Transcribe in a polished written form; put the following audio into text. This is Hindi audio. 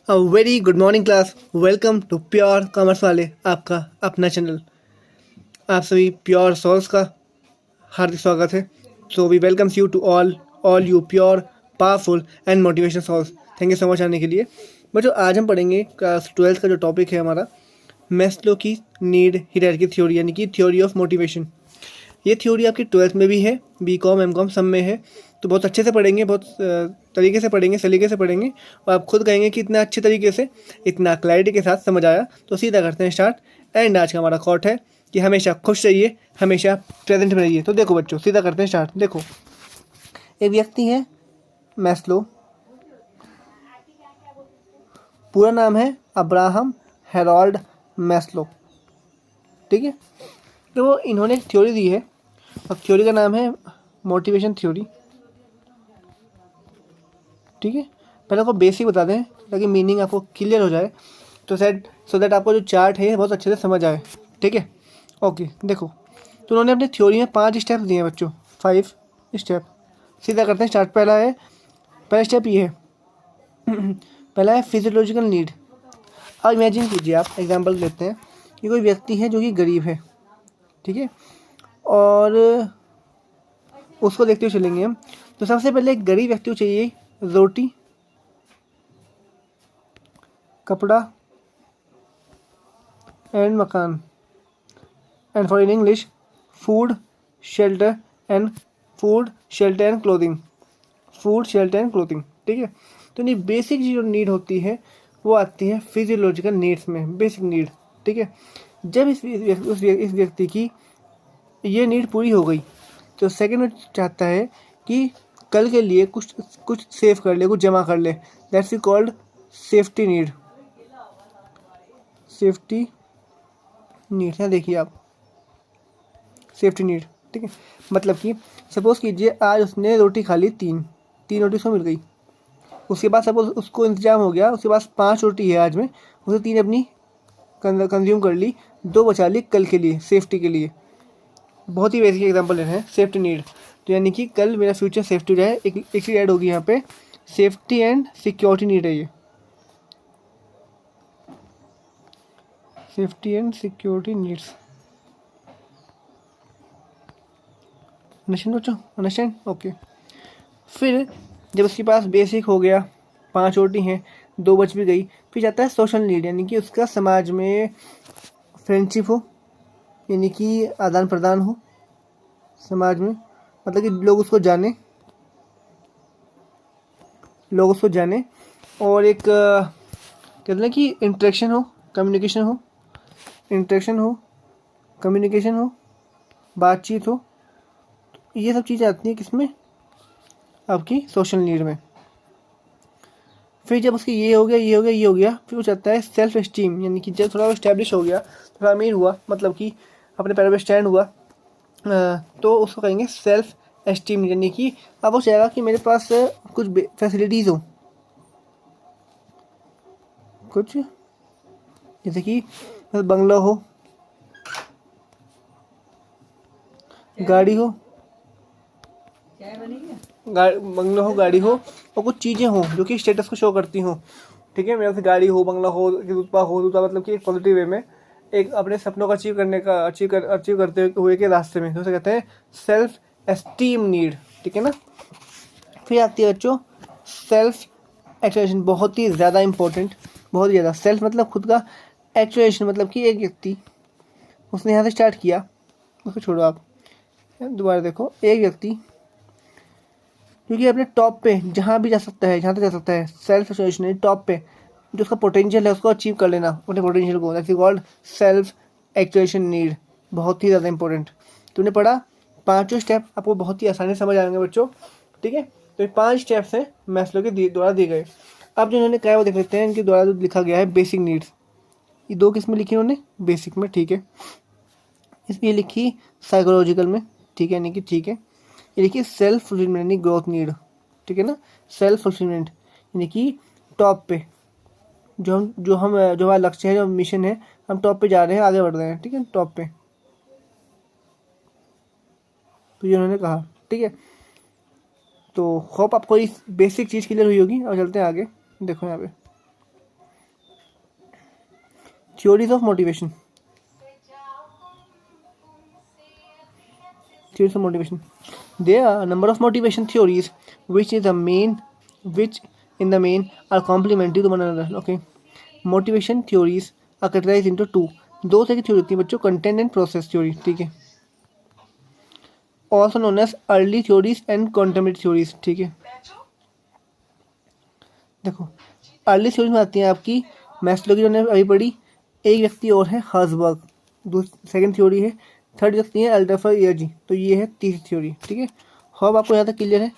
Very good morning class. Welcome to pure commerce वाले आपका अपना चैनल। आप सभी प्योर सोल्स का हार्दिक स्वागत है। So we welcomes you to all you pure powerful and motivation souls. Thank you so much आने के लिए। बच्चों, आज हम पढ़ेंगे क्लास 12th का जो टॉपिक है हमारा मैस्लो की नीड हायरार्की थ्योरी, यानी कि थ्योरी ऑफ मोटिवेशन। ये थ्योरी आपकी 12th में भी है, बीकॉम एमकॉम सब में है। तो बहुत अच्छे से पढ़ेंगे, बहुत तरीके से पढ़ेंगे, सलीके से पढ़ेंगे, और आप खुद कहेंगे कि इतना अच्छे तरीके से, इतना क्लैरिटी के साथ समझ आया। तो सीधा करते हैं स्टार्ट। एंड आज का हमारा कोट है कि हमेशा खुश रहिए, हमेशा प्रेजेंट में रहिए। तो देखो बच्चों, सीधा करते हैं स्टार्ट। देखो, एक व्यक्ति है मैस्लो, पूरा नाम है अब्राहम हेरोल्ड मैस्लो। ठीक है, तो इन्होंने एक थ्योरी दी है और थ्योरी का नाम है मोटिवेशन थ्योरी। ठीक है, पहले आपको बेसिक बता दें ताकि मीनिंग आपको क्लियर हो जाए, तो सो दैट आपको जो चार्ट है बहुत अच्छे से समझ आए। ठीक है, ओके। देखो, तो उन्होंने अपनी थ्योरी में 5 स्टेप दिए हैं बच्चों, 5 स्टेप। सीधा करते हैं स्टार्ट। पहला स्टेप ये है पहला है फिजियोलॉजिकल नीड। अब इमेजिन कीजिए, आप एग्जांपल लेते हैं कि कोई व्यक्ति है जो कि गरीब है। ठीक है, और उसको देखते हुए चलेंगे हम। तो सबसे पहले एक गरीब व्यक्ति को चाहिए रोटी, कपड़ा एंड मकान, and for in English food shelter and clothing. Food shelter and clothing. ठीक है, तो नहीं, बेसिक जो नीड होती है वो आती है फिजियोलॉजिकल नीड्स में, बेसिक नीड। ठीक है, जब इस व्यक्ति की ये नीड पूरी हो गई तो सेकंड में चाहता है कि कल के लिए कुछ कुछ सेव कर ले, कुछ जमा कर ले। That's we called safety need. Safety need है, देखिए आप, सेफ्टी नीड। ठीक है, मतलब कि सपोज कीजिए आज उसने रोटी खा ली, तीन रोटी उसको मिल गई। उसके बाद सपोज उसको इंतजाम हो गया, उसके पास 5 रोटी है आज में, उसने 3 अपनी कंज्यूम कर ली, 2 बचा ली कल के लिए, सेफ्टी के लिए। बहुत ही बेसिक एग्जांपल है सेफ्टी नीड। तो यानी कि कल मेरा फ्यूचर सेफ्टी रहे, एक चीज़ ऐड होगी यहाँ पे, सेफ्टी एंड सिक्योरिटी नीड है ये। Safety and security needs, understand बच्चों, अंडरस्टैंड, ओके। फिर जब उसके पास बेसिक हो गया, 5 रोटी हैं, 2 बच भी गई, फिर जाता है सोशल नीड, यानी कि उसका समाज में फ्रेंडशिप हो, यानी कि आदान प्रदान हो समाज में, मतलब कि लोग उसको जाने, और एक कहते हैं कि इंटरेक्शन हो, कम्युनिकेशन हो, बातचीत हो। ये सब चीज़ें आती हैं किसमें, आपकी सोशल नीड में। फिर जब उसकी ये हो गया, फिर वो चाहता है सेल्फ एस्टीम, यानी कि जब थोड़ा इस्टेब्लिश हो गया, थोड़ा अमीर हुआ, मतलब कि अपने पैरों पे स्टैंड हुआ, तो उसको कहेंगे सेल्फ एस्टीम, यानी कि अब वो चाहेगा कि मेरे पास कुछ फैसिलिटीज़ हो, कुछ जैसे कि बंगला हो, गाड़ी हो, बंगला हो, गाड़ी हो, और कुछ चीज़ें हो जो कि स्टेटस को शो करती हों। ठीक है, मेरे से गाड़ी हो, बंगला हो, रुतबा मतलब कि एक पॉजिटिव वे में, एक अपने सपनों को अचीव करते हुए के रास्ते में, तो उसे कहते हैं सेल्फ एस्टीम नीड। ठीक है ना। फिर आती है बच्चों सेल्फ एक्चुएशन, बहुत ही ज़्यादा इंपॉर्टेंट, बहुत ही ज़्यादा। सेल्फ मतलब खुद का, एक्चुएशन मतलब कि एक व्यक्ति, उसने यहाँ से स्टार्ट किया, उसको छोड़ो आप, दोबारा देखो, एक व्यक्ति क्योंकि अपने टॉप पे जहाँ भी जा सकता है, जहाँ तक जा सकता है, सेल्फ एक्चुएशन टॉप पे, जो उसका पोटेंशियल है उसको अचीव कर लेना, अपने पोटेंशियल को, that's called self actuation need. बहुत ही ज़्यादा इंपॉर्टेंट। तुमने पढ़ा, 5 स्टेप आपको बहुत ही आसानी से समझ आएंगे बच्चों। ठीक है, तो ये 5 स्टेप्स हैं मैस्लो के द्वारा दिए गए। अब जो इन्होंने कहा वो देख लेते हैं, इनके द्वारा जो लिखा गया है बेसिक नीड्स। ये 2 किस में लिखी उन्होंने, बेसिक में। ठीक है, इसमें लिखी साइकोलॉजिकल में। ठीक है, यानी कि ठीक है, ये लिखी सेल्फ फुलफिलमेंट यानी ग्रोथ नीड। ठीक है ना, सेल्फ फुलफिलमेंट यानी कि टॉप पे, जो हमारा लक्ष्य है, जो मिशन है, हम टॉप पे जा रहे हैं, आगे बढ़ रहे हैं। ठीक है, टॉप पे, तो ये उन्होंने कहा। ठीक है, तो होप आपको इस बेसिक चीज़ क्लियर हुई होगी, और चलते हैं आगे। देखो यहाँ पे theories of motivation. Theories of motivation. There are a number of motivation theories which in the main are complementary to one another. Okay. Motivation theories are categorized into two. दो तरह की थ्योरी होती है बच्चों, कंटेंट एंड प्रोसेस थ्योरी. ठीक है. Also known as early theories and contemporary theories. ठीक है. देखो अर्ली थ्योरी में आती हैं आपकी मैस्लो की, जो हमने अभी पढ़ी. एक व्यक्ति और है हर्जबर्ग, सेकंड थ्योरी है. थर्ड व्यक्ति है अल्डर्फर एयरजी. तो ये है तीसरी थ्योरी. ठीक है. होप आपको यहाँ तक क्लियर है.